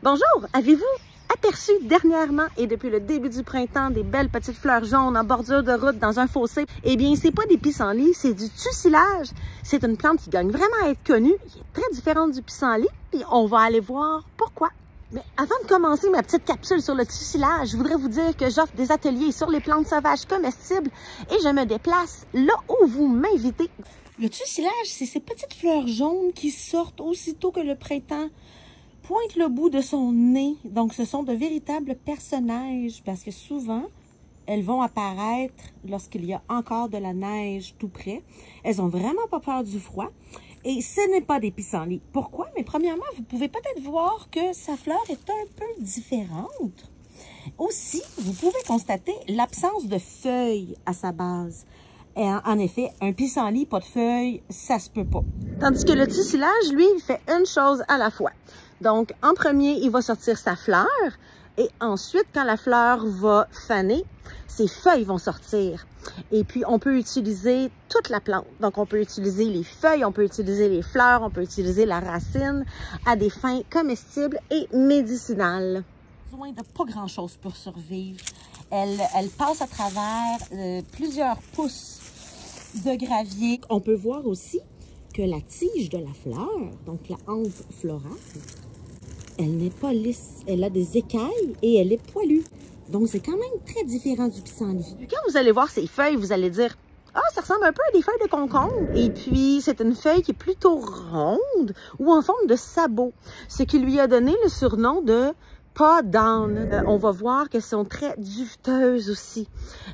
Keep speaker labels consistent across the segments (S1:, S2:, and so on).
S1: Bonjour, avez-vous aperçu dernièrement et depuis le début du printemps des belles petites fleurs jaunes en bordure de route dans un fossé? Eh bien, c'est pas des pissenlits, c'est du tussilage. C'est une plante qui gagne vraiment à être connue, qui est très différente du pissenlit, puis on va aller voir pourquoi. Mais avant de commencer ma petite capsule sur le tussilage, je voudrais vous dire que j'offre des ateliers sur les plantes sauvages comestibles et je me déplace là où vous m'invitez. Le tussilage, c'est ces petites fleurs jaunes qui sortent aussitôt que le printemps pointe le bout de son nez. Donc, ce sont de véritables personnages parce que souvent, elles vont apparaître lorsqu'il y a encore de la neige tout près. Elles ont vraiment pas peur du froid. Et ce n'est pas des pissenlits. Pourquoi? Mais premièrement, vous pouvez peut-être voir que sa fleur est un peu différente. Aussi, vous pouvez constater l'absence de feuilles à sa base. Et en effet, un pissenlit, pas de feuilles, ça se peut pas. Tandis que le tussilage, lui, il fait une chose à la fois. Donc, en premier, il va sortir sa fleur. Et ensuite, quand la fleur va faner, ses feuilles vont sortir. Et puis, on peut utiliser toute la plante. Donc, on peut utiliser les feuilles, on peut utiliser les fleurs, on peut utiliser la racine à des fins comestibles et médicinales. Besoin de pas grand-chose pour survivre. Elle passe à travers plusieurs pousses de gravier. On peut voir aussi que la tige de la fleur, donc la hampe florale, elle n'est pas lisse. Elle a des écailles et elle est poilue. Donc, c'est quand même très différent du pissenlit. Quand vous allez voir ces feuilles, vous allez dire « Ah, ça ressemble un peu à des feuilles de concombre. » Et puis, c'est une feuille qui est plutôt ronde ou en forme de sabot, ce qui lui a donné le surnom de pas d'âne. On va voir qu'elles sont très duveteuses aussi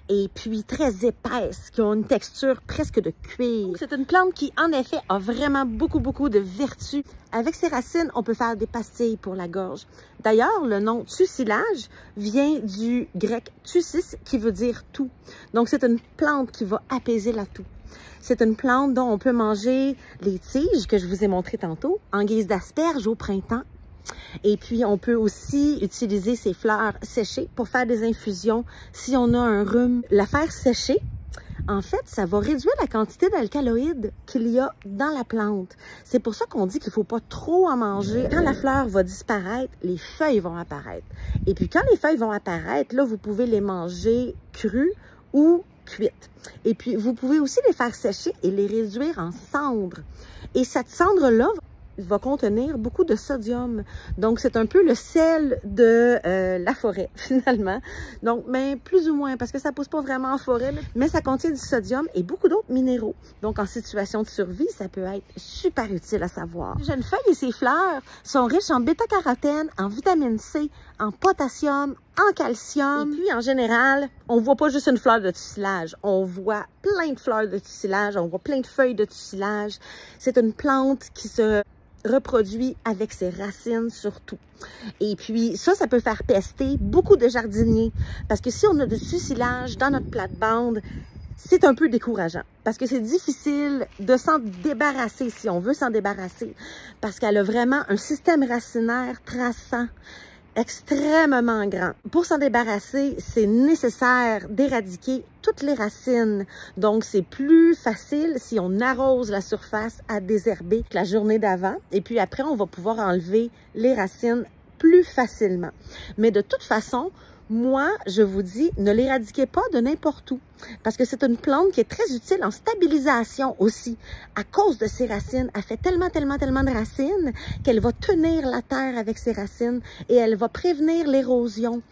S1: et puis très épaisses, qui ont une texture presque de cuir. C'est une plante qui, en effet, a vraiment beaucoup de vertus. Avec ses racines, on peut faire des pastilles pour la gorge. D'ailleurs, le nom tussilage vient du grec tussis, qui veut dire toux. Donc, c'est une plante qui va apaiser la toux. C'est une plante dont on peut manger les tiges que je vous ai montrées tantôt en guise d'asperges au printemps. Et puis, on peut aussi utiliser ces fleurs séchées pour faire des infusions si on a un rhume. La faire sécher, en fait, ça va réduire la quantité d'alcaloïdes qu'il y a dans la plante. C'est pour ça qu'on dit qu'il ne faut pas trop en manger. Quand la fleur va disparaître, les feuilles vont apparaître. Et puis, quand les feuilles vont apparaître, là, vous pouvez les manger crues ou cuites. Et puis, vous pouvez aussi les faire sécher et les réduire en cendres. Et cette cendre-là va contenir beaucoup de sodium. Donc, c'est un peu le sel de la forêt, finalement. Donc, mais plus ou moins, parce que ça pousse pas vraiment en forêt, mais ça contient du sodium et beaucoup d'autres minéraux. Donc, en situation de survie, ça peut être super utile à savoir. Les jeunes feuilles et ses fleurs sont riches en bêta-carotène, en vitamine C, en potassium, en calcium. Et puis, en général, on voit pas juste une fleur de tussilage. On voit plein de fleurs de tussilage. On voit plein de feuilles de tussilage. C'est une plante qui se reproduit avec ses racines surtout. Et puis, ça peut faire pester beaucoup de jardiniers. Parce que si on a du tussilage dans notre plate-bande, c'est un peu décourageant. Parce que c'est difficile de s'en débarrasser si on veut s'en débarrasser. Parce qu'elle a vraiment un système racinaire traçant extrêmement grand. Pour s'en débarrasser, c'est nécessaire d'éradiquer toutes les racines. Donc, c'est plus facile si on arrose la surface à désherber que la journée d'avant. Et puis après, on va pouvoir enlever les racines plus facilement. Mais de toute façon, moi, je vous dis, ne l'éradiquez pas de n'importe où. Parce que c'est une plante qui est très utile en stabilisation aussi. À cause de ses racines, elle fait tellement de racines qu'elle va tenir la terre avec ses racines et elle va prévenir l'érosion.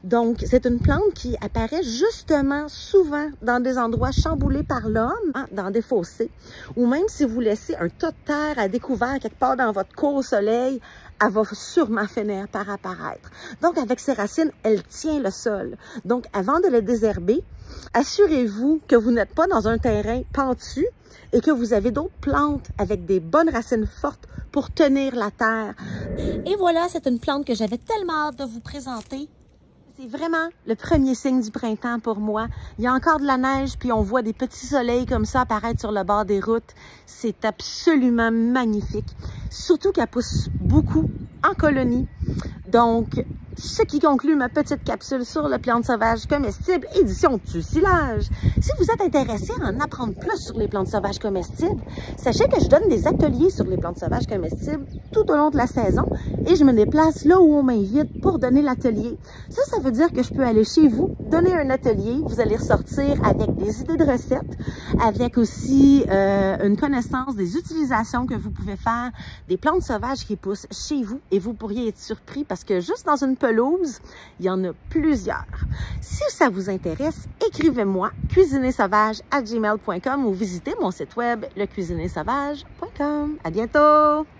S1: Donc, c'est une plante qui apparaît justement souvent dans des endroits chamboulés par l'homme, dans des fossés. Ou même si vous laissez un tas de terre à découvert quelque part dans votre cour au soleil, elle va sûrement finir par apparaître. Donc, avec ses racines, elle tient le sol. Donc, avant de le désherber, assurez-vous que vous n'êtes pas dans un terrain pentu et que vous avez d'autres plantes avec des bonnes racines fortes pour tenir la terre. Et voilà, c'est une plante que j'avais tellement hâte de vous présenter. C'est vraiment le premier signe du printemps pour moi. Il y a encore de la neige, puis on voit des petits soleils comme ça apparaître sur le bord des routes. C'est absolument magnifique. Surtout qu'elle pousse beaucoup en colonie. Donc, Ce qui conclut ma petite capsule sur les plantes sauvages comestibles, édition Tussilage. Si vous êtes intéressé à en apprendre plus sur les plantes sauvages comestibles, sachez que je donne des ateliers sur les plantes sauvages comestibles tout au long de la saison et je me déplace là où on m'invite pour donner l'atelier. Ça veut dire que je peux aller chez vous, donner un atelier, vous allez ressortir avec des idées de recettes, avec aussi une connaissance des utilisations que vous pouvez faire des plantes sauvages qui poussent chez vous et vous pourriez être surpris parce que juste dans une pelouse, il y en a plusieurs. Si ça vous intéresse, écrivez-moi cuisinersauvage@gmail.com ou visitez mon site web lecuisinersauvage.com. À bientôt!